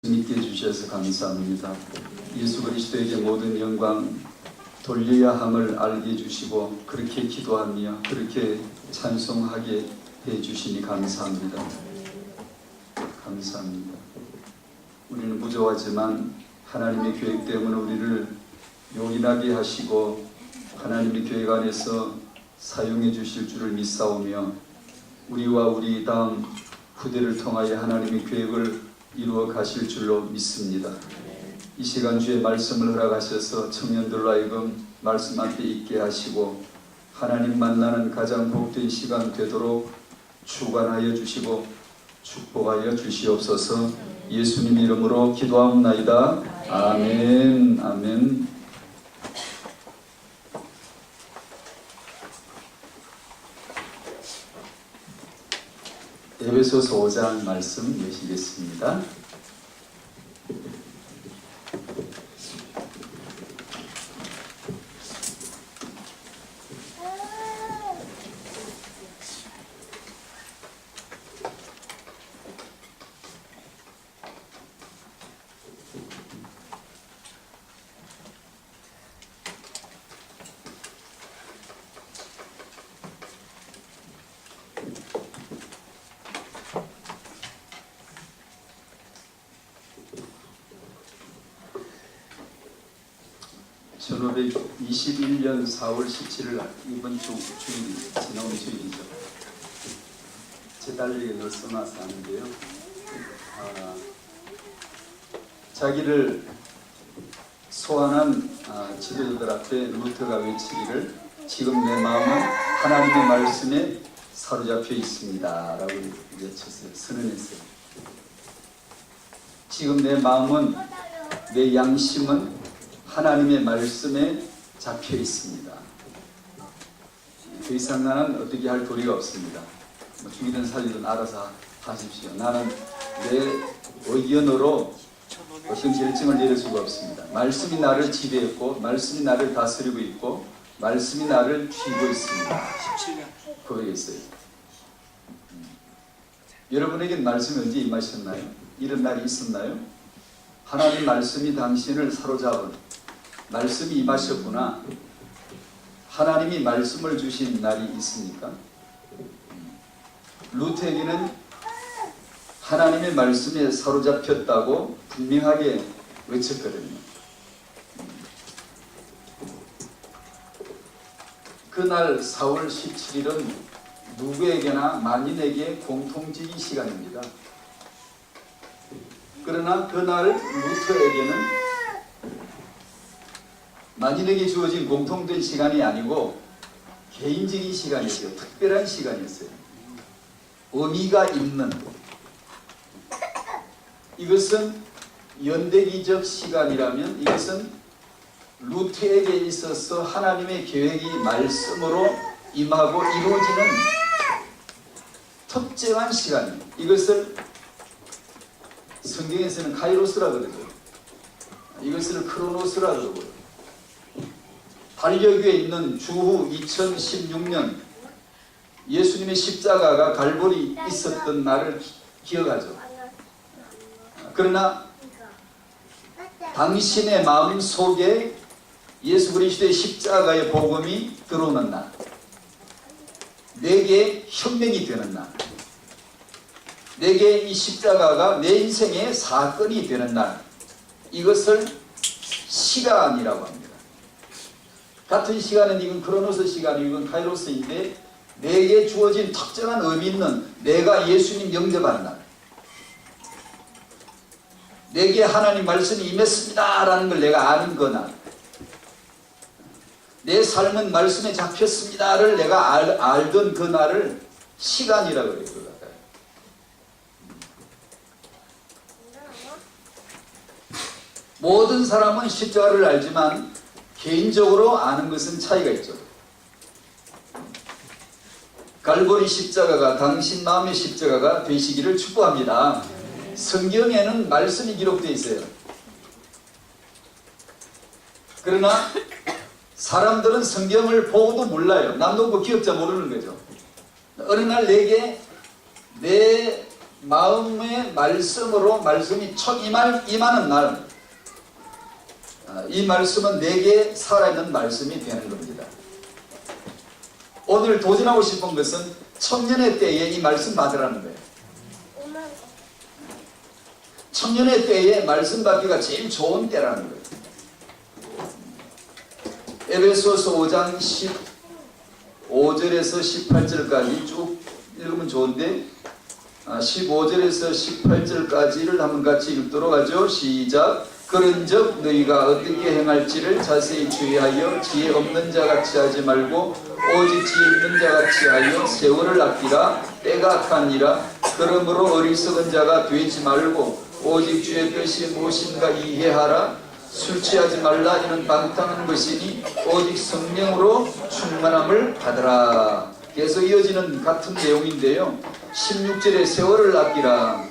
믿게 해주셔서 감사합니다. 예수 그리스도에게 모든 영광 돌려야 함을 알게 해주시고 그렇게 기도하며 그렇게 찬송하게 해주시니 감사합니다. 감사합니다. 우리는 부족하지만 하나님의 계획 때문에 우리를 용인하게 하시고 하나님의 계획 안에서 사용해 주실 줄을 믿사오며 우리와 우리 다음 후대를 통하여 하나님의 계획을 이루어 가실 줄로 믿습니다. 이 시간 주의 말씀을 허락하셔서 청년들로 하여금 말씀 앞에 있게 하시고 하나님 만나는 가장 복된 시간 되도록 주관하여 주시고 축복하여 주시옵소서. 예수님 이름으로 기도하옵나이다. 아멘. 아멘. 에베소서 5장 말씀 여시겠습니다. (1521년 4월 17일) 이번 주일 지나온 주일이죠. 제 딸에게 써놔서 하는데요. 자기를 소환한 지도자들 앞에 루터가 외치기를 지금 내 마음은 하나님의 말씀에 사로잡혀 있습니다 라고 외쳤어요. 선언했어요. 지금 내 마음은, 내 양심은 하나님의 말씀에 잡혀 있습니다. 그 이상 나는 어떻게 할 도리가 없습니다. 죽이든 살리든 알아서 하십시오. 나는 내 의견으로 어떤 결정을 내릴 수가 없습니다. 말씀이 나를 지배했고 말씀이 나를 다스리고 있고 말씀이 나를 쥐고 있습니다. 고백했어요. 여러분에겐 말씀이 언제 임하셨나요? 이런 날이 있었나요? 하나님 말씀이 당신을 사로잡은 말씀이 임하셨구나. 하나님이 말씀을 주신 날이 있습니까? 루터에게는 하나님의 말씀에 사로잡혔다고 분명하게 외쳤거든요. 그날 4월 17일은 누구에게나 만인에게 공통적인 시간입니다. 그러나 그날 루터에게는 만인에게 주어진 공통된 시간이 아니고 개인적인 시간이었어요. 특별한 시간이었어요. 의미가 있는, 이것은 연대기적 시간이라면 이것은 루터에게 있어서 하나님의 계획이 말씀으로 임하고 이루어지는 특정한 시간입니다. 이것을 성경에서는 카이로스라 그러죠. 이것을 크로노스라 그러고요. 달력에 있는 주후 2016년 예수님의 십자가가 갈보리 있었던 날을 기억하죠. 그러나 당신의 마음 속에 예수 그리스도의 십자가의 복음이 들어오는 날, 내게 혁명이 되는 날, 내게 이 십자가가 내 인생의 사건이 되는 날, 이것을 시간이라고 합니다. 같은 시간은 이건 크로노스 시간이고 이건 카이로스인데 내게 주어진 특정한 의미 있는, 내가 예수님 영접하는 날, 내게 하나님 말씀이 임했습니다 라는 걸 내가 아는 그 날, 내 삶은 말씀에 잡혔습니다를 내가 알던 그 날을 시간이라고 그래요. 모든 사람은 십자가를 알지만 개인적으로 아는 것은 차이가 있죠. 갈보리 십자가가 당신 마음의 십자가가 되시기를 축복합니다. 성경에는 말씀이 기록되어 있어요. 그러나 사람들은 성경을 보고도 몰라요. 남동부 기억자 모르는 거죠. 어느 날 내게 내 마음의 말씀으로 말씀이 첫 임하는 날, 이 말씀은 내게 살아있는 말씀이 되는 겁니다. 오늘 도전하고 싶은 것은 청년의 때에 이 말씀 받으라는 거예요. 청년의 때에 말씀 받기가 제일 좋은 때라는 거예요. 에베소서 5장 15절에서 18절까지 쭉 읽으면 좋은데 15절에서 18절까지를 한번 같이 읽도록 하죠. 시작. 그런즉 너희가 어떻게 행할지를 자세히 주의하여 지혜 없는 자같이 하지 말고 오직 지혜 있는 자같이 하여 세월을 아끼라. 때가 악하니라. 그러므로 어리석은 자가 되지 말고 오직 주의 뜻이 무엇인가 이해하라. 술 취하지 말라. 이는 방탕한 것이니 오직 성령으로 충만함을 받으라. 계속 이어지는 같은 내용인데요. 16절에 세월을 아끼라.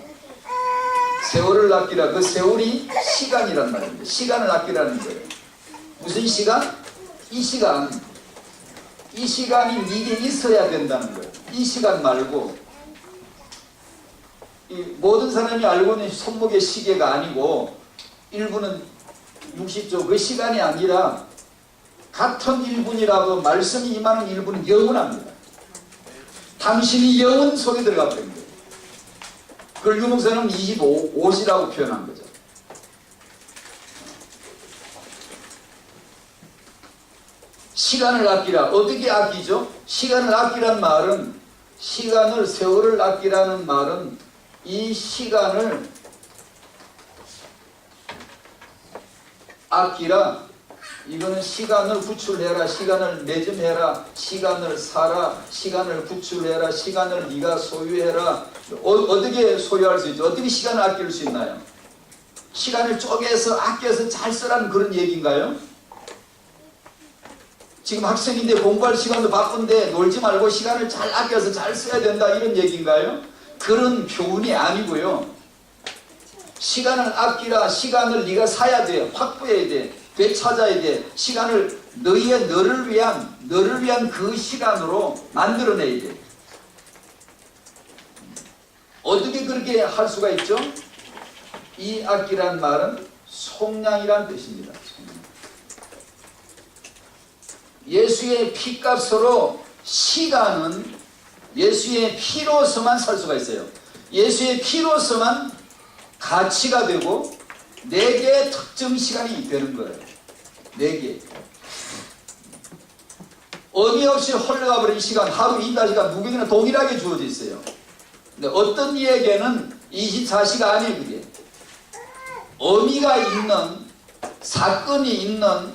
세월을 아끼라. 그 세월이 시간이란 말입니다. 시간을 아끼라는 거예요. 무슨 시간? 이 시간. 이 시간이 네게 있어야 된다는 거예요. 이 시간 말고 이 모든 사람이 알고 있는 손목의 시계가 아니고 1분은 60초 그 시간이 아니라 같은 1분이라도 말씀이 임하는 1분은 영원합니다. 당신이 영원 속에 들어가 버린 거예요. 그걸 유목사는 25옷이라고 표현한 거죠. 시간을 아끼라. 어떻게 아끼죠? 시간을 아끼라는 말은 세월을 아끼라는 말은 이 시간을 아끼라. 이거는 시간을 구출해라. 시간을 매점해라. 시간을 사라. 시간을 구출해라. 시간을 네가 소유해라. 어떻게 소유할 수 있죠? 어떻게 시간을 아낄 수 있나요? 시간을 쪼개서 아껴서 잘 쓰라는 그런 얘기인가요? 지금 학생인데 공부할 시간도 바쁜데 놀지 말고 시간을 잘 아껴서 잘 써야 된다 이런 얘기인가요? 그런 교훈이 아니고요. 시간을 아끼라. 시간을 네가 사야 돼. 확보해야 돼. 되찾아야 돼. 시간을 너를 위한 그 시간으로 만들어내야 돼. 어떻게 그렇게 할 수가 있죠? 이 아끼란 말은 속량이란 뜻입니다. 예수의 피값으로 시간은 예수의 피로서만 살 수가 있어요. 예수의 피로서만 가치가 되고 4개의 특정 시간이 되는 거예요. 4개. 의미 없이 흘러가 버린 시간, 하루 24시간 누구에게나 동일하게 주어져 있어요. 근데 어떤 이에게는 24시간이 그게 의미가 있는, 사건이 있는,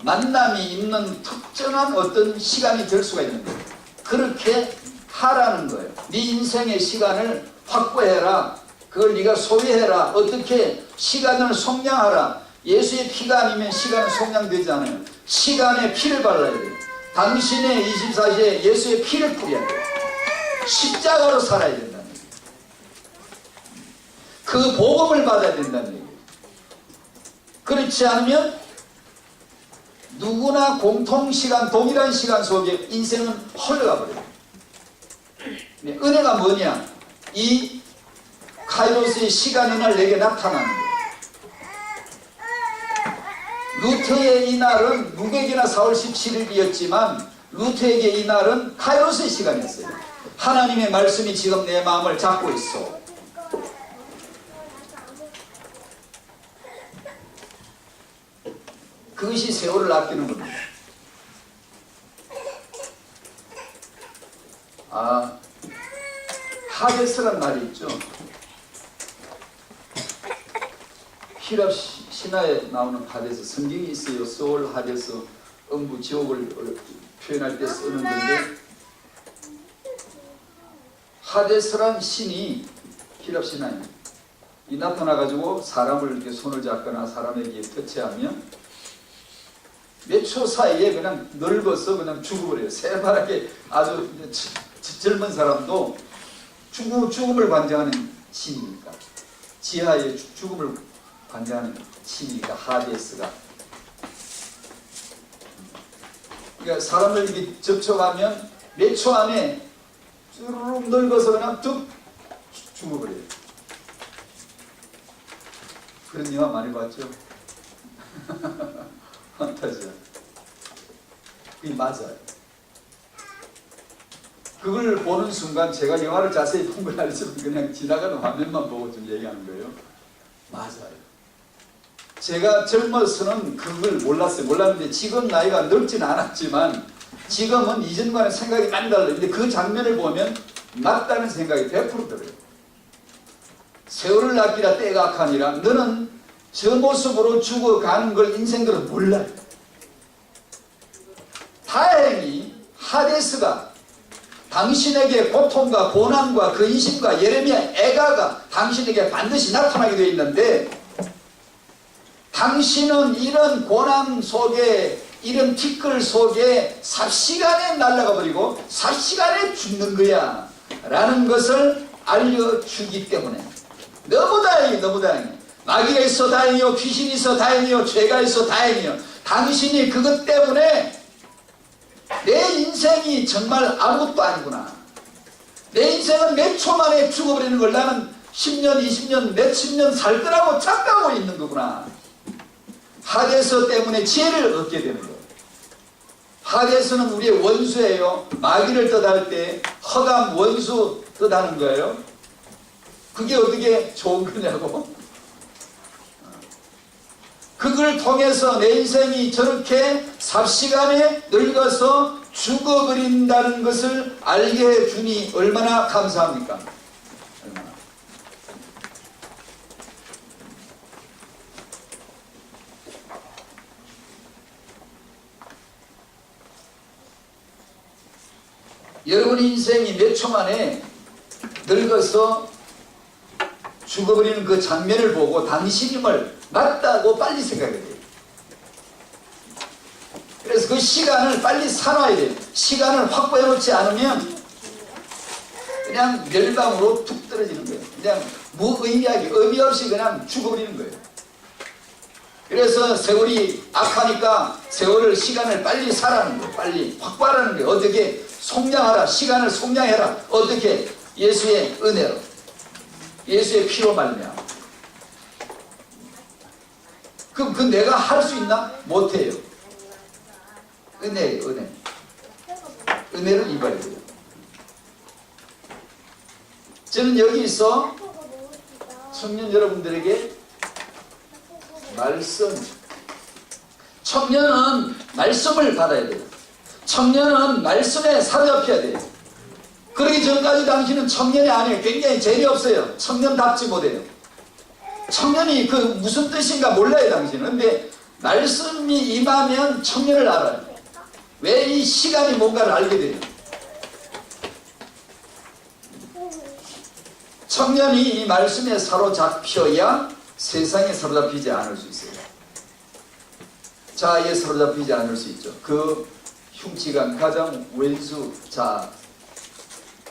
만남이 있는 특정한 어떤 시간이 될 수가 있는 거예요. 그렇게 하라는 거예요. 네 인생의 시간을 확보해라. 그걸 네가 소유해라. 어떻게? 시간을 속량하라. 예수의 피가 아니면 시간은 속량되지 않아요. 시간에 피를 발라야 돼요. 당신의 24시에 예수의 피를 뿌려야 돼요. 십자가로 살아야 된다는 얘기예요. 그 복음을 받아야 된다는 얘기예요. 그렇지 않으면 누구나 공통시간, 동일한 시간 속에 인생은 흘러가 버려요. 은혜가 뭐냐? 이 카이로스의 시간의 날 내게 나타나는 거예요. 루터의 이 날은 누구에게나 4월 17일이었지만 루터에게 이 날은 카이로스의 시간이었어요. 하나님의 말씀이 지금 내 마음을 잡고 있어. 그것이 세월을 아끼는 겁니다. 하데스란 말이 있죠. 히랍 신화에 나오는 하데스, 성경이 있어요. 소울, 하데스, 음부, 지옥을 표현할 때 쓰는 건데, 하데스란 신이 히랍 신화에 이 나타나가지고 사람을 이렇게 손을 잡거나 사람에게 터치하면 몇 초 사이에 그냥 늙어서 그냥 죽어버려요. 새파랗게 아주 젊은 사람도 죽음을 관장하는 신이니까, 지하의 죽음을 관장하는 신이니까, 하데스가. 그러니까 사람을 이렇게 접촉하면 몇 초 안에 쭈르륵 늙어서 그냥 뚝 죽어버려요. 그런 영화 많이 봤죠? 판타지야. 그게 맞아요. 그걸 보는 순간 제가 영화를 자세히 본 건 아니지만 그냥 지나가는 화면만 보고 좀 얘기하는 거예요. 맞아요. 제가 젊어서는 그걸 몰랐어요. 몰랐는데 지금 나이가 늙진 않았지만 지금은 이전과는 생각이 많이 달라요. 근데 그 장면을 보면 맞다는 생각이 100% 들어요. 세월을 아끼라 때가 악하니라. 너는 저 모습으로 죽어가는 걸 인생들은 몰라요. 다행히 하데스가 당신에게 고통과 고난과 근심과 예레미야 애가가 당신에게 반드시 나타나게 되어 있는데 당신은 이런 고난 속에 이런 티끌 속에 삽시간에 날아가 버리고 삽시간에 죽는 거야 라는 것을 알려주기 때문에 너무 다행이에요. 너무 다행이에요. 마귀가 있어 다행이요, 귀신이 있어 다행이요, 죄가 있어 다행이요. 당신이 그것 때문에 내 인생이 정말 아무것도 아니구나, 내 인생은 몇 초 만에 죽어버리는 걸 나는 10년 20년 몇십 년 살 거라고 착각하고 있는 거구나. 하데스 때문에 지혜를 얻게 되는 거예요. 하데스는 우리의 원수예요. 마귀를 뜻할 때 허감 원수 뜻하는 거예요. 그게 어떻게 좋은 거냐고. 그걸 통해서 내 인생이 저렇게 삽시간에 늙어서 죽어버린다는 것을 알게 해주니 얼마나 감사합니까? 얼마나. 여러분 인생이 몇 초 만에 늙어서 죽어버리는 그 장면을 보고 당신임을 맞다고 빨리 생각해야 돼요. 그래서 그 시간을 빨리 사놔야 돼요. 시간을 확보해 놓지 않으면 그냥 멸망으로 툭 떨어지는 거예요. 그냥 무의미하게 의미 없이 그냥 죽어버리는 거예요. 그래서 세월이 악하니까 세월을 시간을 빨리 사라는 거예요. 빨리 확보하라는 거예요. 어떻게? 속량하라. 시간을 속량해라. 어떻게? 예수의 은혜로, 예수의 피로 말미암아. 그럼 그 내가 할 수 있나? 못해요. 은혜예요. 은혜. 은혜를 입어야 돼요. 저는 여기서 청년 여러분들에게 말씀, 청년은 말씀을 받아야 돼요. 청년은 말씀에 사로잡혀야 돼요. 그러기 전까지 당신은 청년이 아니에요. 굉장히 재미없어요. 청년답지 못해요. 청년이 그 무슨 뜻인가 몰라요. 당신은. 근데 말씀이 임하면 청년을 알아요. 왜 이 시간이 뭔가를 알게 돼요. 청년이 이 말씀에 사로잡혀야 세상에 사로잡히지 않을 수 있어요. 자아에 사로잡히지 않을 수 있죠. 그 흉측한 가장 왼수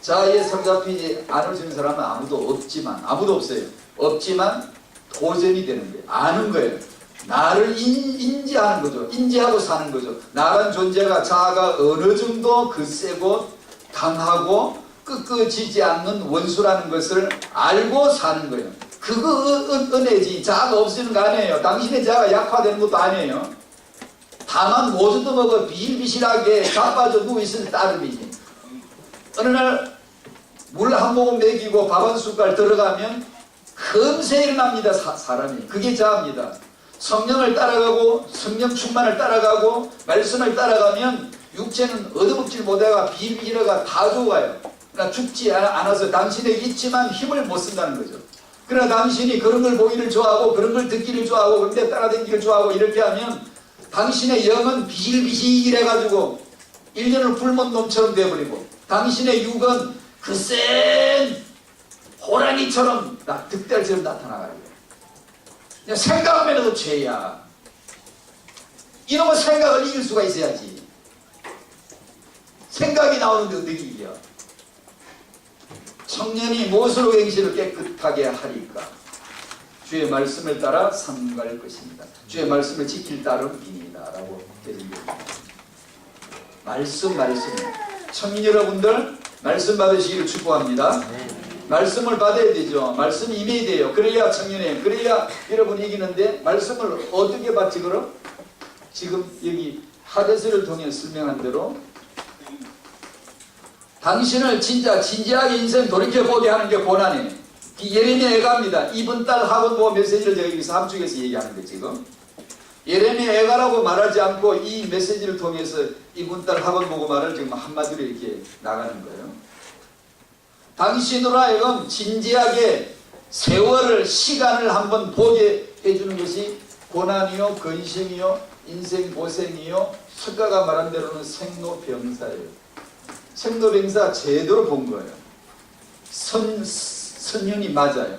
자아에 사로잡히지 않을 수 있는 사람은 아무도 없어요. 없지만 도전이 되는 거예요. 아는 거예요. 나를 인지하는 거죠. 인지하고 사는 거죠. 나란 존재가, 자아가 어느 정도 거세고 강하고 끄끄지지 않는 원수라는 것을 알고 사는 거예요. 그거 은혜지. 자아가 없어지는 거 아니에요. 당신의 자아가 약화되는 것도 아니에요. 다만 모두도 먹어 비실비실하게 자빠져 누워있을 따름이지. 어느 날 물 한 모금 먹이고 밥 한 숟갈 들어가면 금세 일어납니다. 사람이. 그게 자아입니다. 성령을 따라가고 성령 충만을 따라가고 말씀을 따라가면 육체는 얻어먹질 못해가 비실비실해가 다 죽어가요. 그러나 죽지 않아서 당신에게 있지만 힘을 못 쓴다는 거죠. 그러나 당신이 그런 걸 보기를 좋아하고 그런 걸 듣기를 좋아하고 그런 데 따라다니기를 좋아하고 이렇게 하면 당신의 영은 비실비실해가지고 1년을 굶은 놈처럼 되어버리고 당신의 육은 그 센 호랑이처럼 득달처럼 나타나가는 거예요. 그냥 생각만 해도 죄야. 이놈의 생각을 이길 수가 있어야지. 생각이 나오는데 어떻게 이겨? 청년이 무엇으로 행실을 깨끗하게 하리까? 주의 말씀을 따라 삼갈 것입니다. 주의 말씀을 지킬 따름이니이다 라고 되어있습니다. 말씀. 청년 여러분들 말씀 받으시기를 축복합니다. 말씀을 받아야 되죠. 말씀이 임해야 돼요. 그래야 청년에, 그래야 여러분이 이기는데, 말씀을 어떻게 받지 그럼? 지금 여기 하데스를 통해 설명한 대로 당신을 진짜 진지하게 인생 돌이켜보게 하는 게 고난이에요. 예레미야 애가입니다. 이번 달 학원 보고 메시지를 제가 여기서 함축해서 얘기하는 거예요. 지금 예레미야 애가라고 말하지 않고 이 메시지를 통해서 이번 달 학원 보고 말을 지금 한마디로 이렇게 나가는 거예요. 당신으로 하여금 진지하게 세월을, 시간을 한번 보게 해주는 것이 고난이요, 근심이요, 인생 고생이요, 석가가 말한 대로는 생로병사예요. 생로병사 제대로 본 거예요. 선연이 맞아요.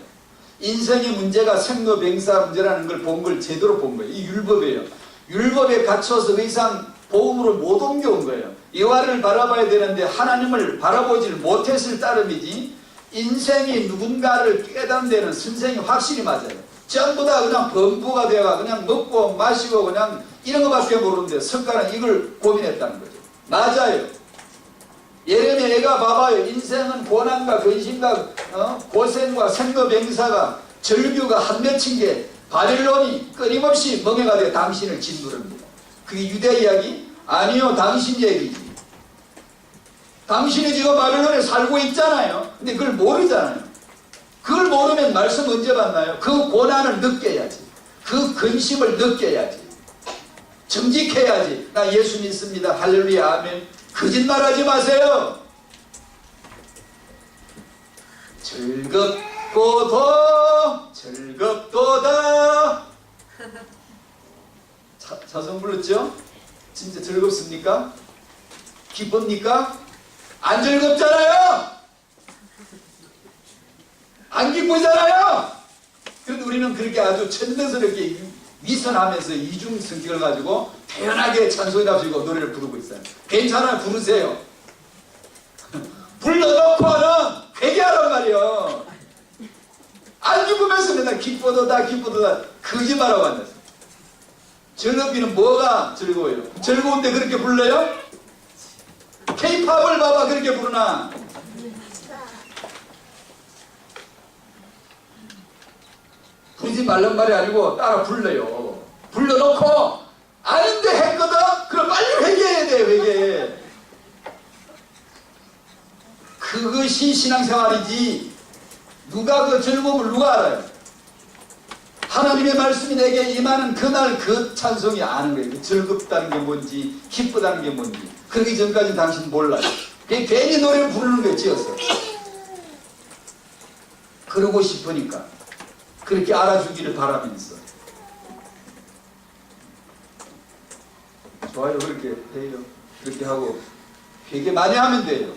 인생의 문제가 생로병사 문제라는 걸 본 걸 제대로 본 거예요. 이 율법이에요. 율법에 갇혀서 더 이상 복음으로 못 옮겨온 거예요. 여호와를 바라봐야 되는데 하나님을 바라보지를 못했을 따름이지, 인생이 누군가를 깨닫는 데는 선생이 확실히 맞아요. 전부 다 그냥 범부가 되어가 그냥 먹고 마시고 그냥 이런 것밖에 모르는데 석가는 이걸 고민했다는 거죠. 맞아요. 예레미야 애가 봐봐요. 인생은 고난과 근심과 고생과 생로병사가 절규가 한 맺힌 게 바벨론이 끊임없이 멍해가 되어 당신을 짓누릅니다. 그게 유대 이야기? 아니요, 당신 얘기지. 당신이 지금 바벨론에 살고 있잖아요. 근데 그걸 모르잖아요. 그걸 모르면 말씀 언제 받나요? 그 고난을 느껴야지. 그 근심을 느껴야지. 정직해야지. 나 예수 믿습니다. 할렐루야, 아멘. 거짓말하지 마세요. 즐겁도다. 자성 불렀죠? 진짜 즐겁습니까? 기쁩니까? 안 즐겁잖아요. 안 기쁘잖아요. 그래도 우리는 그렇게 아주 천명스럽게 위선하면서 이중 성격을 가지고 태연하게 찬송이답시고 노래를 부르고 있어요. 괜찮아요, 부르세요. 불러놓고는 회개하란 말이요. 안 기쁘면서 맨날 기쁘도다 기쁘도다 거짓말하고 앉았어. 즐겁기는 뭐가 즐거워요? 즐거운데 그렇게 불러요? K-팝을 봐봐, 그렇게 부르나? 부르지 말란 말이 아니고 따라 불러요. 불러놓고 아는데 했거든? 그럼 빨리 회개해야 돼. 회개. 그것이 신앙생활이지. 누가 그 즐거움을 누가 알아요? 하나님의 말씀이 내게 임하는 그날 그 찬송이 아는 거예요. 즐겁다는 게 뭔지, 기쁘다는 게 뭔지. 그러기 전까지 당신 몰라요. 괜히 노래를 부르는 거예요, 지어서. 그러고 싶으니까. 그렇게 알아주기를 바라면서. 좋아요, 그렇게 해요. 그렇게 하고 회개 많이 하면 돼요.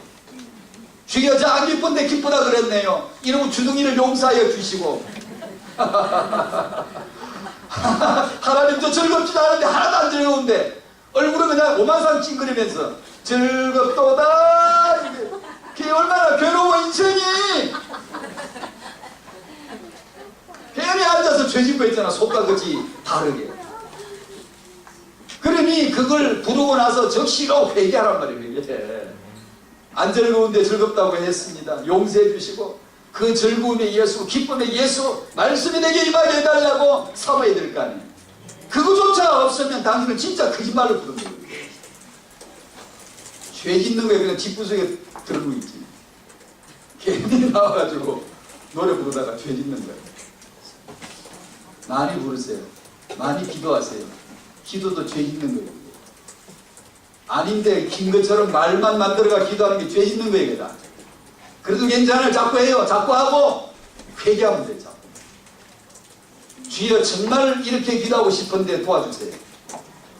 주여, 저 안 기쁜데 기쁘다 그랬네요. 이러고 주둥이를 용서하여 주시고 하나님도 즐겁지도 않은데 하나도 안 즐거운데 얼굴은 그냥 오만상 찡그리면서 즐겁도다. 그게 얼마나 괴로워 인생이. 괜히 앉아서 죄짓고 있잖아. 속과 끝이 다르게. 그러니 그걸 부르고 나서 적시로 회개하란 말이에요. 회개. 안 즐거운데 즐겁다고 했습니다. 용서해 주시고 그 즐거움의 예수, 기쁨의 예수 말씀이 내게 임하게 해달라고 삼아야 될 거 아니에요. 그거조차 없으면 당신은 진짜 거짓말로 부르는 거예요. 죄 짓는 거에 그냥 뒷구석에 들고 있지. 괜히 나와가지고 노래 부르다가 죄 짓는 거예요. 많이 부르세요. 많이 기도하세요. 기도도 죄 짓는 거예요. 아닌데 긴 것처럼 말만 만들어가 기도하는 게 죄 짓는 거예요. 다. 그래도 괜찮아요. 자꾸 해요. 자꾸 하고 회개하면 돼요. 자꾸. 주여, 정말 이렇게 기도하고 싶은데 도와주세요.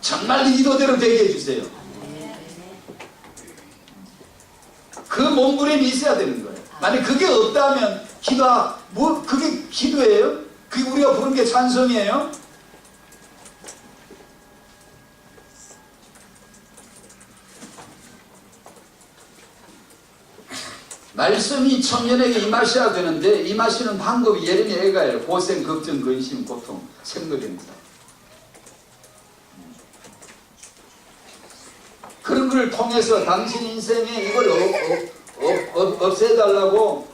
정말 이 기도대로 되게 해주세요. 그 몸부림이 있어야 되는 거예요. 만약 그게 없다면 그게 기도예요? 그게 우리가 부르는 게 찬송이에요? 말씀이 청년에게 임하셔야 되는데 임하시는 방법이 예레미야 애가예요. 고생, 걱정, 근심, 고통, 생로병사. 그런 걸 통해서 당신 인생에 이걸 없애달라고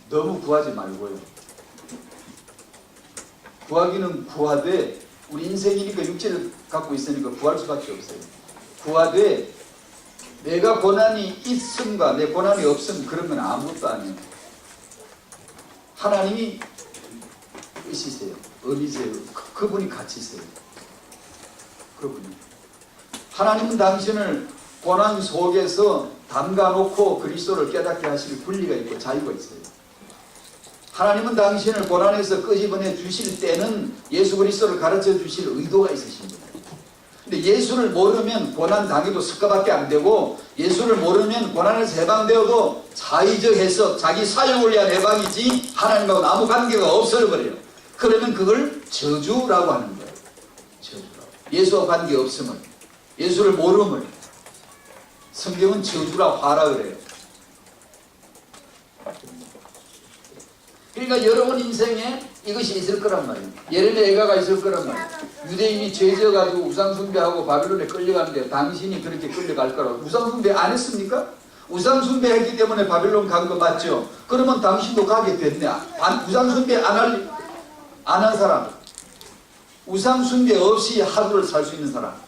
너무 구하지 말고요. 구하기는 구하되 우리 인생이니까 육체를 갖고 있으니까 구할 수밖에 없어요. 구하되 내가 고난이 있음과 내 고난이 없음 그러면 아무것도 아니에요. 하나님이 의시세요. 어미세요. 그분이 같이세요. 그분이. 하나님은 당신을 고난 속에서 담가놓고 그리스도를 깨닫게 하실 분리가 있고 자유가 있어요. 하나님은 당신을 고난에서 끄집어내 주실 때는 예수 그리스도를 가르쳐 주실 의도가 있으십니다. 근데 예수를 모르면 고난 당해도 습관밖에 안 되고, 예수를 모르면 고난에서 해방되어도 자의적 해석, 자기 사용을 위한 해방이지 하나님하고는 아무 관계가 없어버려요. 그러면 그걸 저주라고 하는 거예요. 저주라고. 예수와 관계 없음을, 예수를 모름을 성경은 저주라 화라 그래요. 그러니까 여러분 인생에 이것이 있을 거란 말이에요. 예레미야 애가가 있을 거란 말이에요. 유대인이 죄져가지고 우상숭배하고 바빌론에 끌려가는데 당신이 그렇게 끌려갈 거라고. 우상숭배 안 했습니까? 우상숭배했기 때문에 바빌론 간 거 맞죠? 그러면 당신도 가게 됐네. 우상숭배 안 한 사람, 우상숭배 없이 하루를 살 수 있는 사람.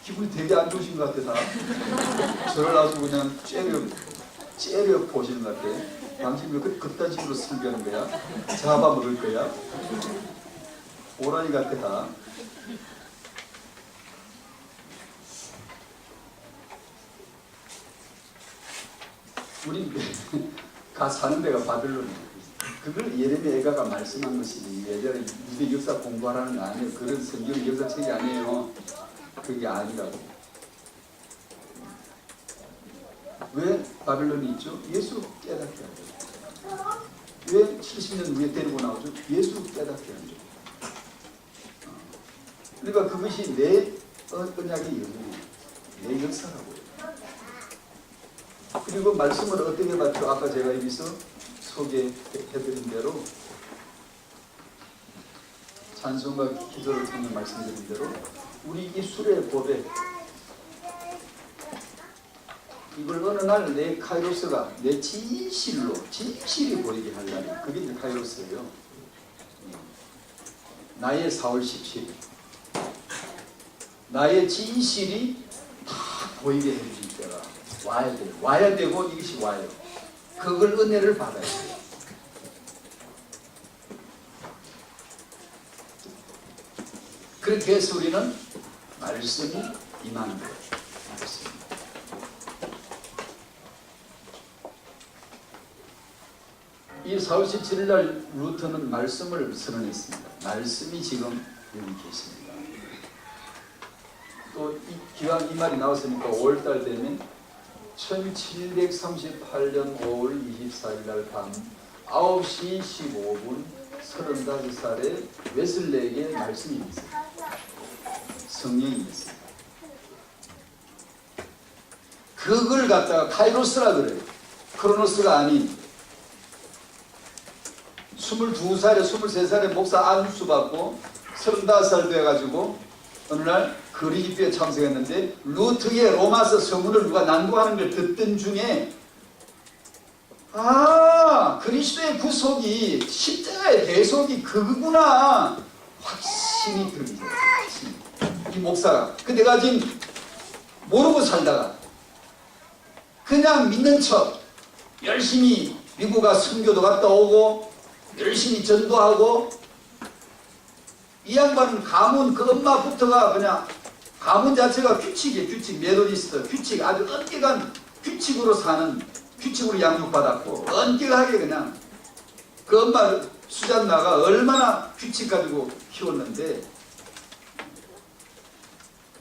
기분이 되게 안 좋으신 것 같아. 다 저를 아주 그냥 째려 보시는 것 같아. 당신 왜 그딴 식으로 설교하는 거야? 잡아먹을 거야? 오라이 같아. 다 우리 가 사는 데가 바빌론이에요. 그걸 예레미야 애가가 말씀한 것이지 예전에 유대 역사 공부하라는 거 아니에요. 그런 성경 역사책이 아니에요. 그게 아니라고. 왜 바빌론이 있죠? 예수 깨닫게 하죠. 왜 70년 후에 데리고 나오죠? 예수 깨닫게 하죠. 그러니까 그것이 내 언약의 영이에요. 내 역사라고요. 그리고 말씀을 어떻게 받죠? 아까 제가 여기서 소개해드린 대로, 찬송과 기도를 통해 말씀드린 대로 우리 이 술의 고백, 이걸 어느 날 내 카이로스가 내 진실이 보이게 할 날이, 그게 이제 카이로스예요. 나의 4월 17일 나의 진실이 다 보이게 해줄 때가 와야 돼요. 와야 되고 이것이 와요. 그걸 은혜를 받아야 돼요. 그렇게 해서 우리는 말씀이 임하는 거예요. 말씀. 이 4월 17일 날 루터는 말씀을 선언했습니다. 말씀이 지금 여기 계십니다. 또 기왕 이 말이 나왔으니까 5월달 되면 1738년 5월 24일 날 밤 9시 15분 35살의 웨슬레에게 말씀이 있습니다. 성령이 있습니다. 그걸 갖다가 카이로스라 그래요. 크로노스가 아닌 22살에 23살에 목사 안수 받고 35살 돼가지고 어느 날 그리스도에 참석했는데, 루트의 로마서 서문을 누가 난고하는 걸 듣던 중에 그리스도의 구속이 십자가의 대속이 그거구나 확신이 들게 돼요. 이 목사가. 그 내가 지금 모르고 살다가 그냥 믿는 척 열심히 미국 가서 선교도 갔다 오고 열심히 전도하고, 이 양반은 가문 그 엄마부터가 그냥 가문 자체가 규칙이에요. 규칙. 메소디스트 규칙. 아주 엄격한 규칙으로 사는, 규칙으로 양육받았고 엄격하게 그냥 그 엄마 수잔나가 얼마나 규칙 가지고 키웠는데,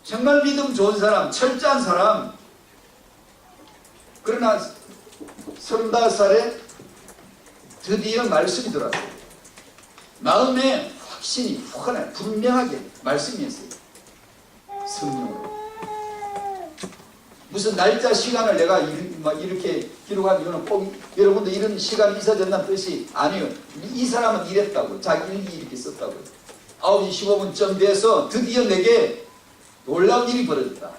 정말 믿음 좋은 사람, 철저한 사람. 그러나 35살에 드디어 말씀이 들어왔어요. 마음에 확신이 훅하네. 분명하게 말씀이 있어요. 성령으로. 무슨 날짜 시간을 내가 이렇게 기록한 이유는 꼭 여러분도 이런 시간이 있어졌다는 뜻이 아니에요. 이 사람은 이랬다고. 자기 일기 이렇게 썼다고. 9시 15분쯤 돼서 드디어 내게 놀라운 일이 벌어졌다.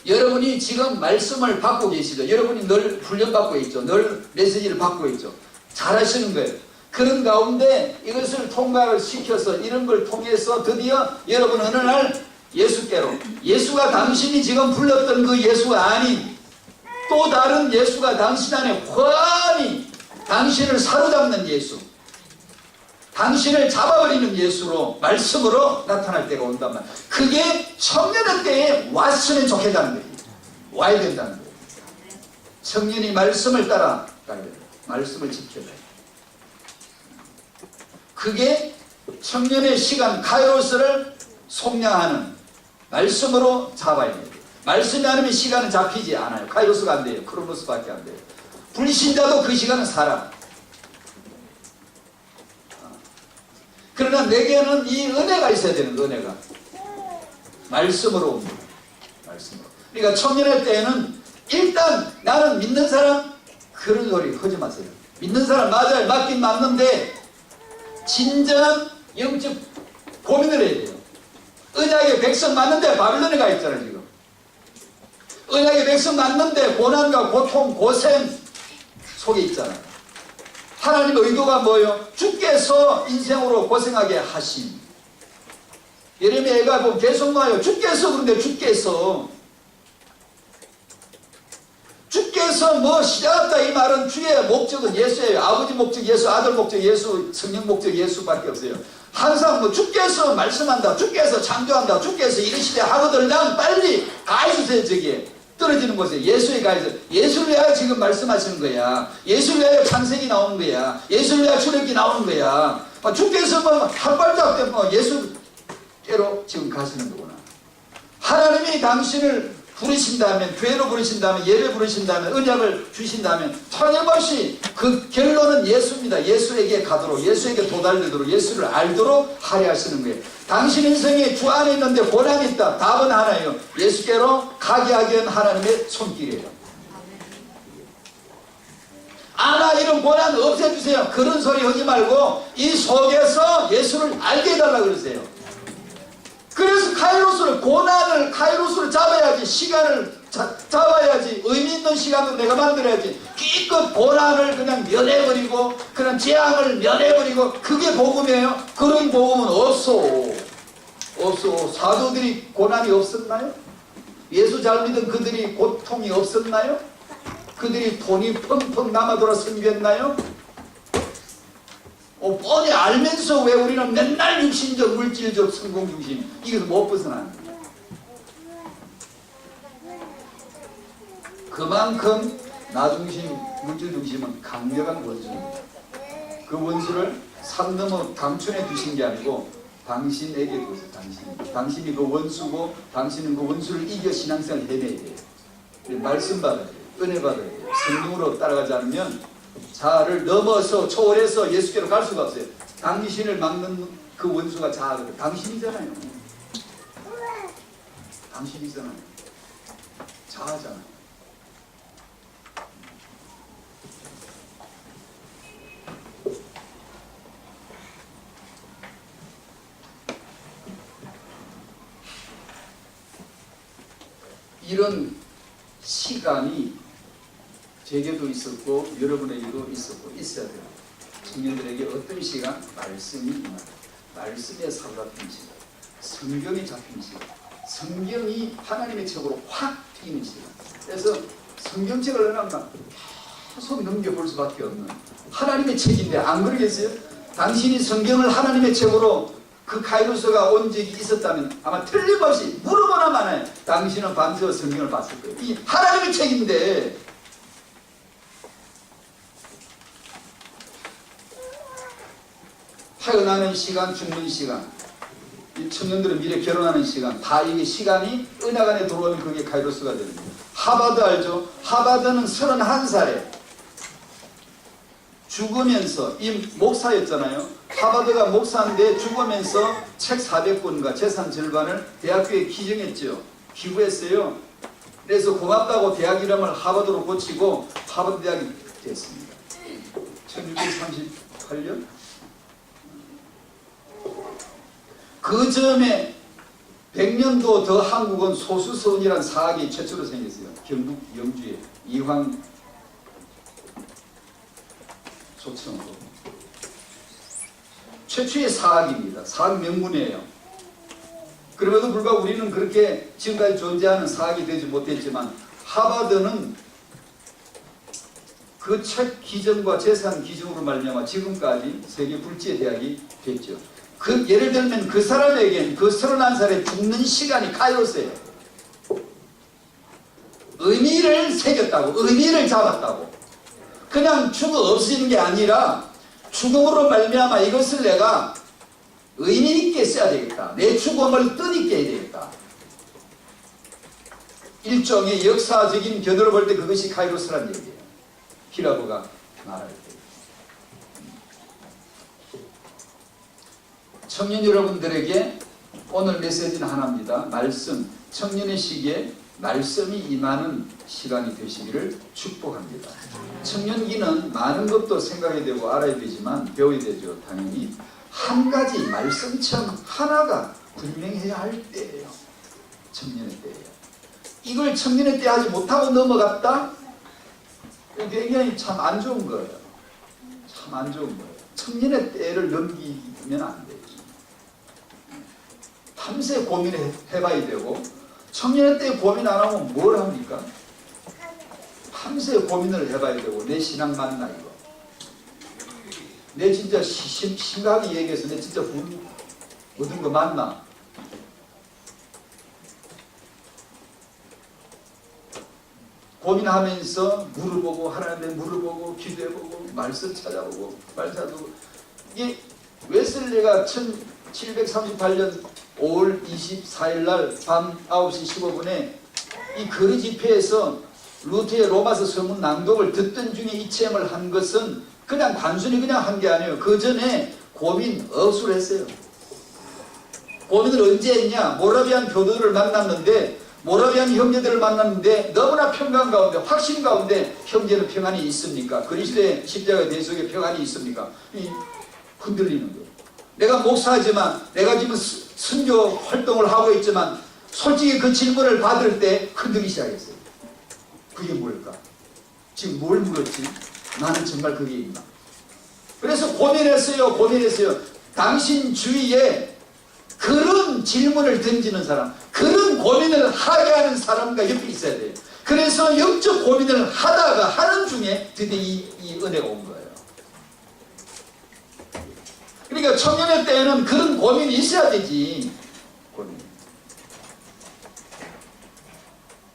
여러분이 지금 말씀을 받고 계시죠. 여러분이 늘 훈련받고 있죠. 늘 메시지를 받고 있죠. 잘하시는 거예요. 그런 가운데 이것을 통과를 시켜서 이런 걸 통해서 드디어 여러분 어느 날 예수께로, 예수가 당신이 지금 불렀던 그 예수가 아닌 또 다른 예수가 당신 안에 환히 당신을 사로잡는 예수, 당신을 잡아버리는 예수로, 말씀으로 나타날 때가 온단 말이에요. 그게 청년의 때에 왔으면 좋겠다는 거예요. 와야 된다는 거예요. 청년이 말씀을 따라 가야 돼요. 말씀을 지켜야 돼요. 그게 청년의 시간 카이로스를 속량하는 말씀으로 잡아야 돼요. 말씀이 아니면 시간은 잡히지 않아요. 카이로스가 안 돼요. 크로노스밖에 안 돼요. 불신자도 그 시간은 살아. 그러나 내게는 이 은혜가 있어야 되는 거예요. 은혜가 말씀으로 옵니다. 말씀으로. 그러니까 청년의 때에는 일단 나는 믿는 사람, 그런 소리 하지 마세요. 믿는 사람 맞아요. 맞긴 맞는데 진정한 영적 고민을 해야 돼요. 언약의 백성 맞는데 바빌론에 가 있잖아요. 지금 언약의 백성 맞는데 고난과 고통, 고생 속에 있잖아요. 하나님의 의도가 뭐예요? 주께서 인생으로 고생하게 하심. 예레미야가 보면 계속 나와요. 주께서. 그런데 주께서 뭐 시작했다 이 말은 주의 목적은 예수예요. 아버지 목적 예수, 아들 목적 예수, 성령 목적 예수밖에 없어요. 항상 뭐 주께서 말씀한다, 주께서 창조한다, 주께서 이러시되 하거든 난 빨리 가해주세요. 저기에 떨어지는 곳에 예수에 가해서 예수를 위하여 지금 말씀하시는 거야. 예수를 위하여 창세기 나오는 거야. 예수를 위하여 출애굽기 나오는 거야. 주께서 뭐 한 발짝 때 뭐 예수께로 지금 가시는 거구나. 하나님이 당신을 부르신다면, 교회로 부르신다면, 예배 부르신다면, 언약을 주신다면 틀림없이 그 결론은 예수입니다. 예수에게 가도록, 예수에게 도달되도록, 예수를 알도록 하려 하시는 거예요. 당신 인생에 주 안에 있는데 고난이 있다. 답은 하나예요. 예수께로 가게 하기 위한 하나님의 손길이에요. 아나 이런 고난 없애주세요. 그런 소리 하지 말고 이 속에서 예수를 알게 해달라고 그러세요. 그래서 고난을 카이로스를 잡아야지, 시간을 잡아야지, 의미 있는 시간으로 내가 만들어야지. 기껏 고난을 그냥 면해버리고, 그런 재앙을 면해버리고, 그게 복음이에요. 그런 복음은 없어. 사도들이 고난이 없었나요? 예수 잘 믿은 그들이 고통이 없었나요? 그들이 돈이 펑펑 남아돌아 섬겼나요? 뻔히 알면서 왜 우리는 맨날 육신적, 물질적 성공 중심, 이것을 못 벗어나는 거예요. 그만큼 나 중심, 물질 중심은 강력한 원수입니다. 그 원수를 산 넘어 강촌에 두신 게 아니고 당신에게 두세요. 당신이 그 원수고 당신은 그 원수를 이겨 신앙생활을 해내야 돼요. 말씀 받아야 돼요. 은혜 받아야 돼요. 성령으로 따라가지 않으면 자아를 넘어서 초월해서 예수께로 갈 수가 없어요. 당신을 막는 그 원수가 자아거든요. 당신이잖아요. 당신이잖아요. 자아잖아요. 이런 시간이 제게도 있었고 여러분에게도 있었고 있어야 돼요. 청년들에게 어떤 시간? 말씀이 임하다. 말씀에 사로잡히는 시간, 성경이 잡히는 시간, 성경이 하나님의 책으로 확 튀기는 시간. 그래서 성경책을 얼마나 계속 넘겨볼 수밖에 없는 하나님의 책인데 안 그러겠어요? 당신이 성경을 하나님의 책으로 그 카이로스가 온 적이 있었다면 아마 틀림없이 물어보나 마나요. 당신은 밤새워 성경을 봤을 거예요. 이 하나님의 책인데 태어나는 시간, 죽는 시간, 이 청년들은 미래 결혼하는 시간, 다 이게 시간이 은약 안에 들어오면 그게 카이로스가 되는 거예요. 하바드 알죠? 하바드는 31살에 죽으면서, 이 목사였잖아요. 하바드가 목사인데 죽으면서 책 400권과 재산 절반을 대학교에 기증했죠. 기부했어요. 그래서 고맙다고 대학 이름을 하버드로 고치고 하버드 대학이 됐습니다. 1638년 그 점에 100년도 더 한국은 소수서원이라는 사학이 최초로 생겼어요. 경북 영주에 이황 소청으로. 최초의 사학입니다. 사학 명문이에요. 그럼에도 불구하고 우리는 그렇게 지금까지 존재하는 사학이 되지 못했지만 하버드는 그 책 기정과 재산 기정으로 말미암아 지금까지 세계 굴지의 대학이 됐죠. 그 예를 들면 그 사람에겐 그 31살에 죽는 시간이 카이로스예요. 의미를 새겼다고, 의미를 잡았다고. 그냥 죽어 없어지는 게 아니라 죽음으로 말미암아 이것을 내가 의미 있게 써야 되겠다. 내 죽음을 뜻있게 해야 되겠다. 일종의 역사적인 견해로 볼 때 그것이 카이로스라는 얘기예요. 히라보가 말할 때. 청년 여러분들에게 오늘 메시지는 하나입니다. 말씀, 청년의 시기에 말씀이 임하는 시간이 되시기를 축복합니다. 청년기는 많은 것도 생각해야 되고 알아야 되지만 배워야 되죠. 당연히 한 가지 말씀처럼 하나가 분명해야 할 때예요. 청년의 때예요. 이걸 청년의 때 하지 못하고 넘어갔다? 굉장히 참 안 좋은 거예요. 참 안 좋은 거예요. 청년의 때를 넘기면 안 되죠. 밤새 고민해봐야 되고, 청년의 때 고민 안 하면 뭘 합니까? 밤새 고민을 해봐야 되고, 내 신앙 맞나 이거? 내 진짜 심각하게 얘기해서 내 진짜 얻은 거 맞나? 고민하면서 물어보고 하나님께 물어보고 기도해보고 말씀 찾아보고 이게 웨슬리가 1738년 5월 24일 날 밤 9시 15분에 이 거리 집회에서 루트의 로마서 서문 낭독을 듣던 중에 이 체험을 한 것은 그냥 단순히 그냥 한 게 아니에요. 그 전에 고민 억수를 했어요. 고민을 언제 했냐? 모라비안 교도들을 만났는데 모라비안 형제들을 만났는데 너무나 평강 가운데 확신 가운데 형제는 평안이 있습니까? 그리스도의 십자가 내 속에 평안이 있습니까? 흔들리는 거예요. 내가 목사지만 내가 지금 선교 활동을 하고 있지만 솔직히 그 질문을 받을 때 흔들리기 시작했어요. 그게 뭘까? 지금 뭘 물었지? 나는 정말 그게 있나? 그래서 고민했어요. 당신 주위에 그런 질문을 던지는 사람, 그런 고민을 하게 하는 사람과 옆에 있어야 돼요. 그래서 영적 고민을 하다가 하는 중에 드디어 이 은혜가 온 거예요. 그러니까 청년의 때에는 그런 고민이 있어야 되지. 고민.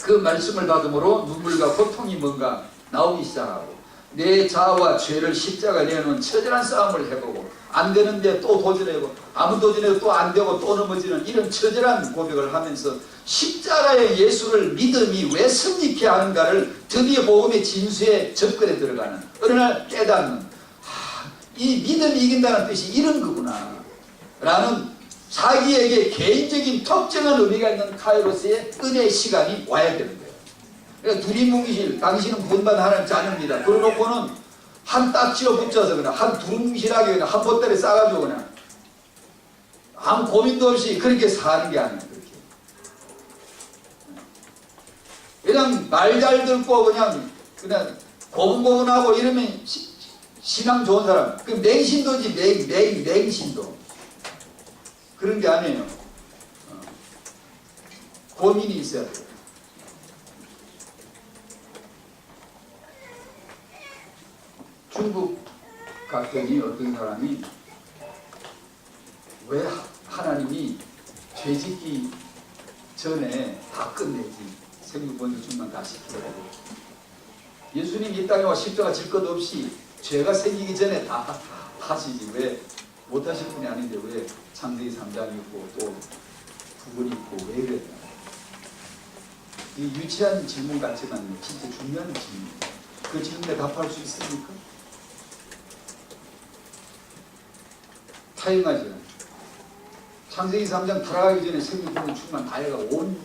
그 말씀을 받음으로 눈물과 고통이 뭔가 나오기 시작하고 내 자아와 죄를 십자가에 내놓은 처절한 싸움을 해보고 안 되는데 또 도전해보고 아무 도전해도 또 안 되고 또 넘어지는 이런 처절한 고백을 하면서 십자가의 예수를 믿음이 왜 승리케 하는가를 드디어 복음의 진수에 접근해 들어가는 어느 날 깨닫는 이 믿음이 이긴다는 뜻이 이런 거구나 라는 자기에게 개인적인 특정한 의미가 있는 카이로스의 은혜의 시간이 와야 되는 거예요. 그러니까 두리뭉실 당신은 분반 하나님 자녀입니다. 그러놓고는 한 딱지로 붙여서 그냥 한 두루뭉실하게 그냥 한 보따리 싸가지고 그냥 아무 고민도 없이 그렇게 사는 게 아니에요. 그렇게. 그냥 말 잘 듣고 그냥 고분고분하고 이러면 신앙 좋은 사람 그 맹신도지 맹신도 그런 게 아니에요. 고민이 있어야 돼요. 중국 갔더니 어떤 사람이 왜 하나님이 죄짓기 전에 다 끝내지 생명 먼저 주만 다 시키라고 예수님이 이 땅에 와 십자가 질 것 없이 죄가 생기기 전에 다 하시지 왜 못하실 분이 아닌데 왜 창세기 3장 있고 또 구분 있고 왜 그랬나 이 유치한 질문 같지만 진짜 중요한 질문입니다. 그 질문에 답할 수 있습니까? 타협하지 않아요. 창세기 3장 타락하기 전에 생명권은 충만 다해가 온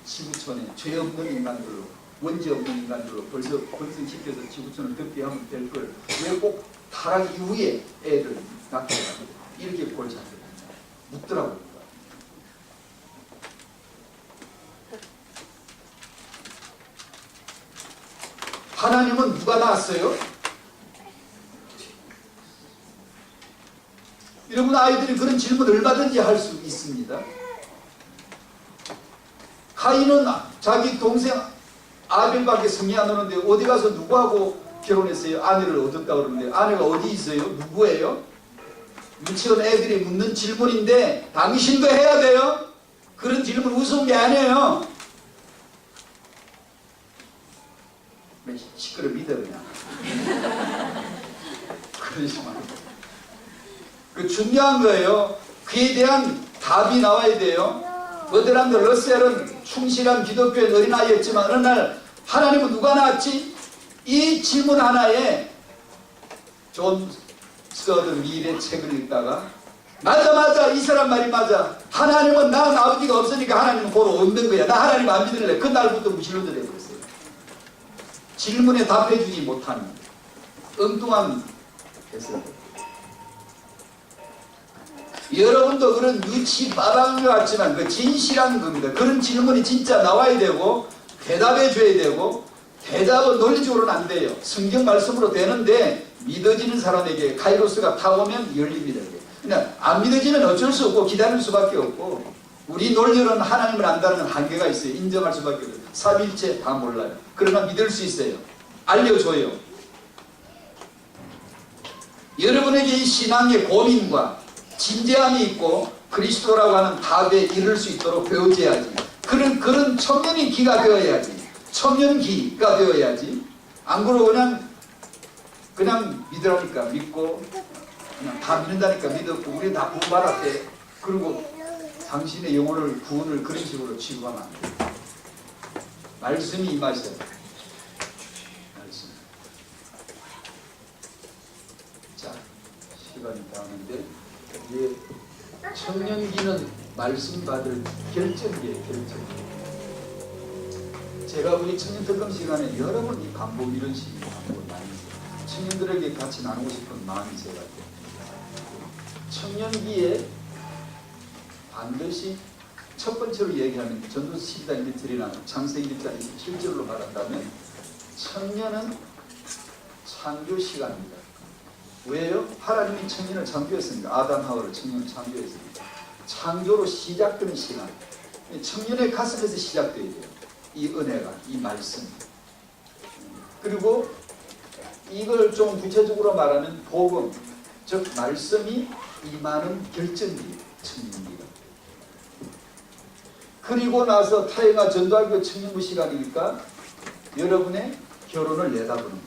지구촌에 죄 없는 인간들로 원죄 없는 인간들로 벌써 번성시켜서 지구촌을 덮게 하면 될 걸 왜 꼭 타락 이후에 애들 낳게 하고 이렇게 골치 아프다 묻더라고요. 하나님은 누가 낳았어요? 여러분 아이들이 그런 질문 얼마든지 할 수 있습니다. 가인은 자기 동생 아벨밖에 성이 안 오는데 어디 가서 누구하고 결혼했어요? 아내를 얻었다 그러는데 아내가 어디 있어요? 누구예요? 유치원 애들이 묻는 질문인데 당신도 해야 돼요? 그런 질문 우스운 게 아니에요. 시끄러 믿어 그냥. 그러지 말고. 그 중요한 거예요. 그에 대한 답이 나와야 돼요. 버드란드 러셀은 충실한 기독교의 어린아이였지만 어느 날 하나님은 누가 낳았지? 이 질문 하나에 존 서드 밀의 책을 읽다가 맞아 이 사람 말이 맞아. 하나님은 낳은 아버지가 없으니까 하나님은 고로 없는 거야. 나 하나님 안 믿을래. 그날부터 무신론자 되어버렸어요. 질문에 답해주지 못하는 엉뚱한 해석. 여러분도 그런 유치 빠방한 것 같지만 그 진실한 겁니다. 그런 질문이 진짜 나와야 되고 대답해 줘야 되고 대답은 논리적으로는 안 돼요. 성경 말씀으로 되는데 믿어지는 사람에게 카이로스가 타오면 열립니다. 그냥 안 믿어지면 어쩔 수 없고 기다릴 수밖에 없고 우리 논리로는 하나님을 안다는 한계가 있어요. 인정할 수밖에 없어요. 삼일체 다 몰라요. 그러나 믿을 수 있어요. 알려줘요. 여러분에게 이 신앙의 고민과 진지함이 있고 그리스도라고 하는 답에 이를 수 있도록 배워져야지. 그런 청년의 기가 되어야지. 청년기가 되어야지. 안 그러고 그냥 믿으라니까 믿고 그냥 다 믿는다니까 믿었고 우리 다 구원받았대. 그리고 당신의 영혼을 구원을 그런 식으로 취급하면 안 돼. 말씀이 임하셔야 돼. 말씀. 자, 시간이 다하는데 이제 청년기는 말씀 받을 결정기예요. 결정기. 제가 우리 청년 특강 시간에 여러 번 이 반복 이런 식의 반복을 많이 했어요. 청년들에게 같이 나누고 싶은 마음이 제가 청년기에 반드시 첫 번째로 얘기하는 전도 12장 1절이나 창세기 1장 27절로 말한다면 청년은 창조 시간입니다. 왜요? 하나님이 청년을 창조했습니다. 아담 하와를 청년을 창조했습니다. 창조로 시작되는 시간. 청년의 가슴에서 시작돼야 돼요. 이 은혜가, 이 말씀. 그리고 이걸 좀 구체적으로 말하면 복음, 즉 말씀이 임하는 결정기예요. 청년기가. 그리고 나서 타영아 전도학교 청년부 시간이니까 여러분의 결혼을 내다보는 거죠.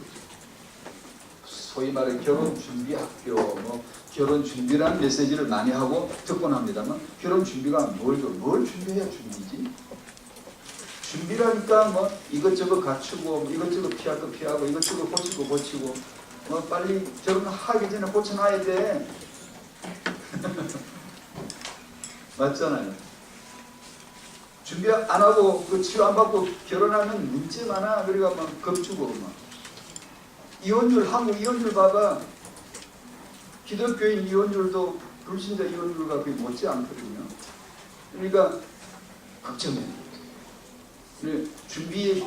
소위 말해 결혼 준비 학교, 결혼 준비라는 메시지를 많이 하고 듣곤 합니다만 결혼 준비가 뭘 준비해야 준비지? 준비라니까 이것저것 갖추고 이것저것 피할 거 피하고 이것저것 고치고 빨리 결혼하기 전에 고쳐놔야 돼. 맞잖아요. 준비 안 하고 그 치료 안 받고 결혼하면 문제 많아. 그러니까 막 겁주고 이혼율, 한국 이혼율 봐봐. 기독교인 이혼율도 불신자 이혼율과 거의 못지 않거든요. 그러니까 걱정해요.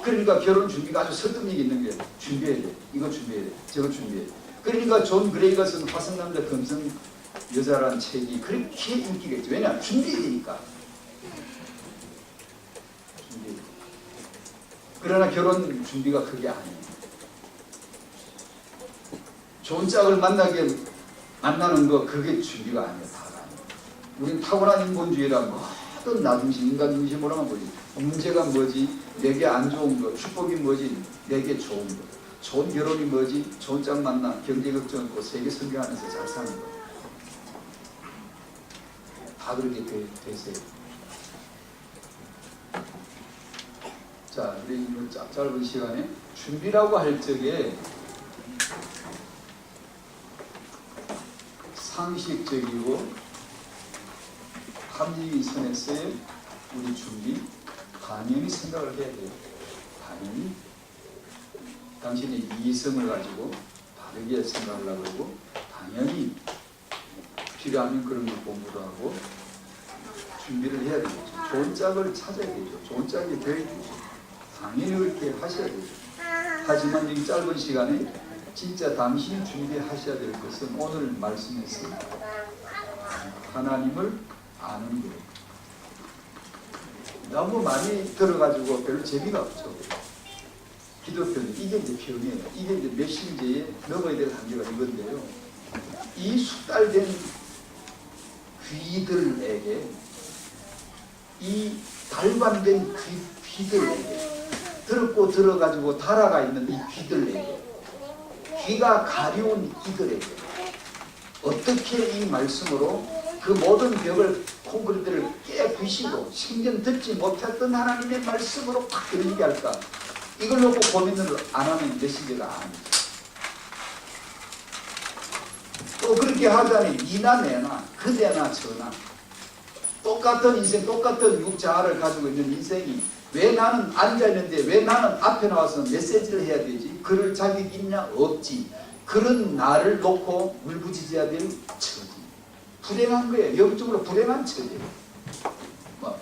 그러니까 결혼 준비가 아주 설득력이 있는 게 준비해야 돼. 이거 준비해야 돼. 저거 준비해야 돼. 그러니까 존 그레이가 쓴 화성남자 금성 여자라는 책이 그렇게 인기가 있죠. 왜냐? 준비해야 되니까. 그러나 결혼 준비가 그게 아니에요. 좋은 짝을 만나는 거 그게 준비가 아니에요. 다가 아니에요. 우리는 타고난 인본주의라 모든 나 중심, 인간 중심으로만 보지. 문제가 뭐지? 내게 안 좋은 거. 축복이 뭐지? 내게 좋은 거. 좋은 결혼이 뭐지? 좋은 짝 만나. 경제 걱정 없고 세계 선교하면서 잘 사는 거. 다 그렇게 되세요. 자, 우리 짧은 시간에 준비라고 할 적에 상식적이고 합리적인 선에서의 우리 준비 당연히 생각을 해야 돼요. 당연히 당신의 이성을 가지고 바르게 생각을 하고 당연히 필요하면 그런 걸 공부도 하고 준비를 해야 되겠죠. 좋은 짝을 찾아야 되죠. 좋은 짝이 되어야 되죠. 당연히 그렇게 하셔야 되죠. 하지만 이 짧은 시간에 진짜 당신이 준비하셔야 될 것은 오늘 말씀에서 하나님을 아는 거예요. 너무 많이 들어가지고 별로 재미가 없죠. 기독교는 이게 이제 병이에요. 이게 이제 메신저에 넘어야 될 한계가 이건데요. 이 숙달된 귀들에게, 이 달관된 귀들에게, 들었고 들어가지고 달아가 있는 이 귀들에게, 귀가 가려운 이들에게 어떻게 이 말씀으로 그 모든 벽을, 콘크리트를 깨부시고 생전 듣지 못했던 하나님의 말씀으로 팍 들리게 할까? 이걸 놓고 고민을 안 하면 메시지가 아니죠. 또 그렇게 하자니 이나 내나 그대나 저나 똑같은 인생, 똑같은 육자를 가지고 있는 인생이 왜 나는 앉아있는데 왜 나는 앞에 나와서 메시지를 해야 되지? 그럴 자격이 있냐? 없지. 그런 나를 놓고 울부짖어야 될 처지. 불행한 거예요. 영적으로 불행한 처지예요.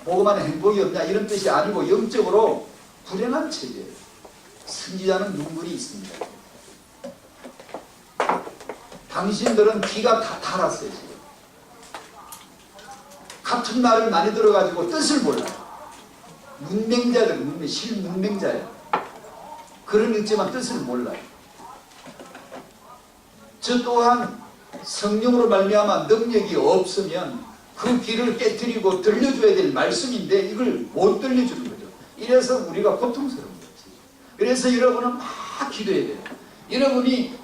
보고만 행복이 없냐 이런 뜻이 아니고 영적으로 불행한 처지예요. 선지자는 눈물이 있습니다. 당신들은 귀가 다 달았어요. 지금. 같은 말을 많이 들어가지고 뜻을 몰라요. 문맹자들, 실문맹자예요. 그런 있지만 뜻을 몰라요. 저 또한 성령으로 말미암아 능력이 없으면 그 귀를 깨뜨리고 들려줘야 될 말씀인데 이걸 못 들려주는 거죠. 이래서 우리가 고통스러운 거지. 그래서 여러분은 막 기도해야 돼요. 여러분이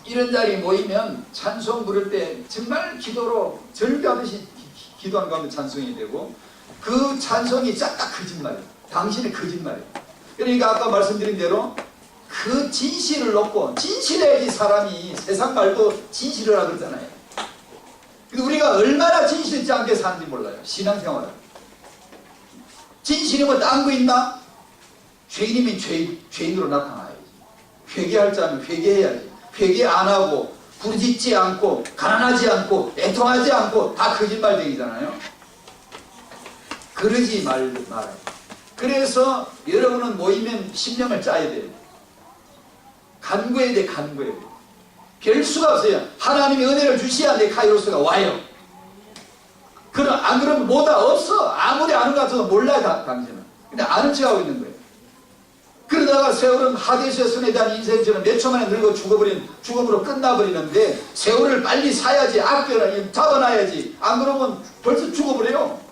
이런 자리에 모이면 찬송 부를 때 정말 기도로 절규하듯이 기도한 가운데 찬송이 되고 그 찬송이 싹 다 거짓말이에요. 당신의 거짓말이에요. 그러니까 아까 말씀드린 대로 그 진실을 놓고, 진실해야지 사람이 세상 말도 진실을 하라 그러잖아요. 근데 우리가 얼마나 진실있지 않게 사는지 몰라요. 신앙생활은. 진실이면 딴 거 있나? 죄인이면 죄인으로 나타나야지. 회개할 자는 회개해야지. 회개 안 하고 부르짖지 않고 가난하지 않고 애통하지 않고 다 거짓말쟁이잖아요. 그러지 말아요. 그래서 여러분은 모이면 신명을 짜야 돼요. 간구해야 돼. 간구해야 돼. 별 수가 없어요. 하나님이 은혜를 주셔야 내 카이로스가 와요. 안 그러면 뭐다 없어. 아무리 아는 것 같아도 몰라요. 당신은. 근데 아는 척하고 있는 거예요. 그러다가 세월은 하데스의 손에 대한 인생처럼 몇 초 만에 늙어 죽음으로 끝나버리는데 세월을 빨리 사야지. 아껴놔. 잡아놔야지. 안 그러면 벌써 죽어버려요.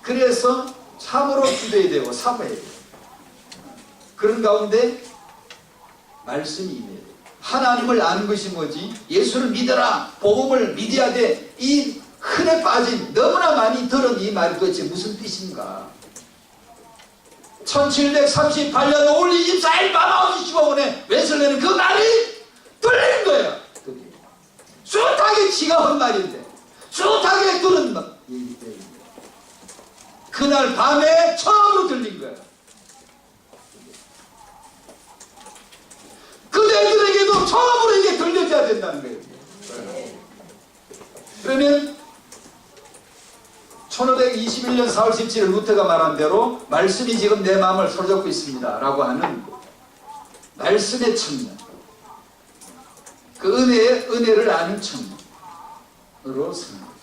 그래서 참으로 기도해야 되고 사모해야 돼요. 그런 가운데 말씀이 임해야 돼요. 하나님을 아는 것이 뭐지? 예수를 믿어라. 복음을 믿어야 돼. 이 흔해 빠진 너무나 많이 들은 이 말이 도대체 무슨 뜻인가? 1738년 5월 24일 밤 9시 15분에 웨슬레는 그 말이 들린 거예요. 숱하게 지가 한 말인데 숱하게 들은 얘기 때문에 그날 밤에 처음으로 들린 거예요. 그대들에게도 처음으로 이게 들려줘야 된다는 거예요. 그러면 1521년 4월 17일 루터가 말한 대로 말씀이 지금 내 마음을 사로잡고 있습니다 라고 하는 말씀의 측면, 그 은혜를 아는 측면으로 서는 거죠.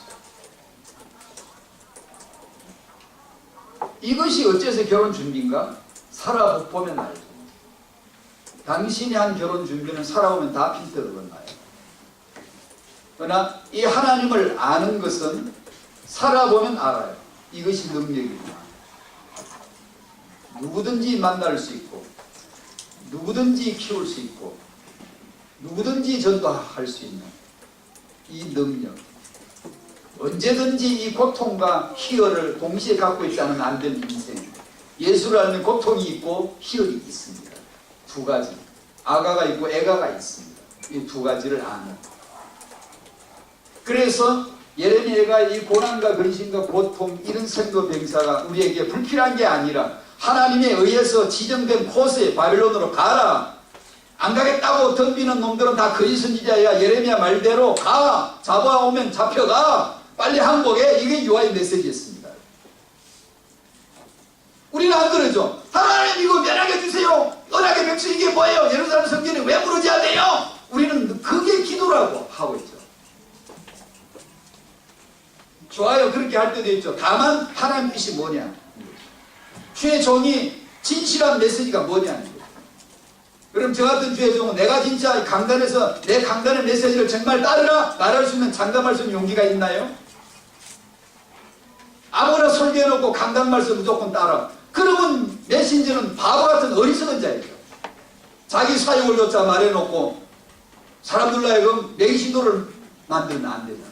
이것이 어째서 결혼 준비인가? 살아보면 알죠. 당신이 한 결혼 준비는 살아오면 다 필터를 건나요. 그러나 이 하나님을 아는 것은 살아보면 알아요. 이것이 능력이구나. 누구든지 만날 수 있고 누구든지 키울 수 있고 누구든지 전도할 수 있는 이 능력, 언제든지 이 고통과 희열을 동시에 갖고 있다는 안 되는 인생. 예수를 알면 고통이 있고 희열이 있습니다. 두 가지. 아가가 있고 애가가 있습니다. 이 두 가지를 아는. 그래서 예레미야가 이 고난과 근심과 고통 이런 생도 병사가 우리에게 불필요한 게 아니라 하나님에 의해서 지정된 코스에 바빌론으로 가라. 안 가겠다고 덤비는 놈들은 다 거짓 선지자야. 예레미야 말대로 가. 잡아오면 잡혀가. 빨리 항복해. 이게 유아의 메시지였습니다. 우리는 안 그러죠. 하나님 이거 면하게 주세요. 언약의 백성 이게 뭐예요? 예루살렘 성전이 왜 무너져야 돼요? 우리는 그게 기도라고 하고 있죠. 좋아요. 그렇게 할 때도 있죠. 다만 하나님 뜻이 뭐냐. 주의 종이 진실한 메시지가 뭐냐. 그럼 저 같은 주의 종은 내가 진짜 강단에서 내 강단의 메시지를 정말 따르라 말할 수 있는 장담할 수 있는 용기가 있나요? 아무나 설교해놓고 강단 말씀 무조건 따라. 그러면 메신저는 바보 같은 어리석은 자이죠. 자기 사역을 조차 말해놓고 사람들로 하여금 맹신도를 만들면 안 되잖아.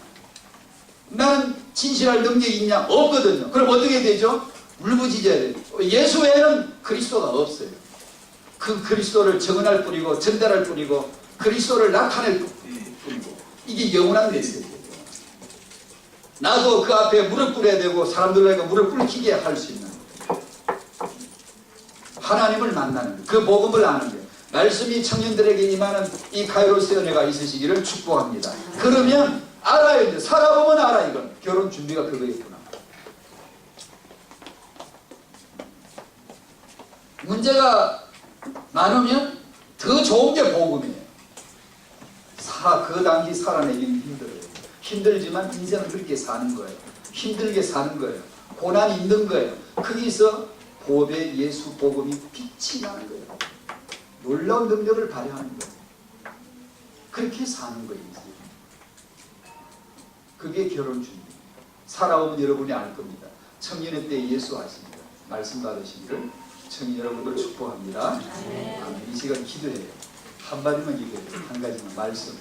나는 진실할 능력이 있냐? 없거든요. 그럼 어떻게 되죠? 울부짖어야 돼요. 예수 외에는 그리스도가 없어요. 그 그리스도를 증언할 뿐이고 전달할 뿐이고 그리스도를 나타낼 뿐이고 이게 영원한 메시지예요. 나도 그 앞에 무릎 꿇어야 되고 사람들에게 무릎 꿇히게 할 수 있는 하나님을 만나는 거예요. 그 복음을 아는 거예요. 말씀이 청년들에게 임하는 이 카이로스 연회가 있으시기를 축복합니다. 그러면 알아야 돼. 살아보면 알아. 이건 결혼 준비가 그거였구나. 문제가 많으면 더 좋은 게 복음이에요. 그 당시 살아내기는 힘들어요. 힘들지만 인생은 그렇게 사는 거예요. 힘들게 사는 거예요. 고난이 있는 거예요. 거기서 보배 예수 복음이 빛이 나는 거예요. 놀라운 능력을 발휘하는 거예요. 그렇게 사는 거예요. 그게 결혼 준비. 살아오면 여러분이 알 겁니다. 청년의 때 예수 아십니다. 말씀 받으시기를 청년 여러분들 축복합니다. 아멘. 이 시간 기도해요. 한마디만 기도해요. 한 가지만 말씀.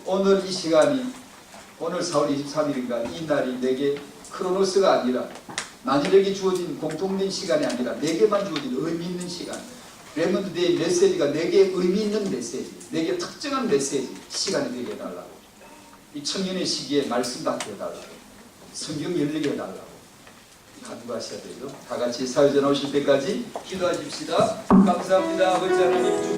오늘 이 시간이 오늘 4월 23일인가 이 날이 내게 크로노스가 아니라 만일에게 주어진 공통된 시간이 아니라 내게만 주어진 의미 있는 시간. 레몬드 데이 메시지가 내게 의미 있는 메시지, 내게 특정한 메시지 시간이 되게 해달라고. 이 청년의 시기에 말씀 받게 해달라고. 성경 열리게 해달라고 간구하셔야 되죠. 다 같이 사회전 오실 때까지 기도하십시다. 감사합니다. 아버지 하나님.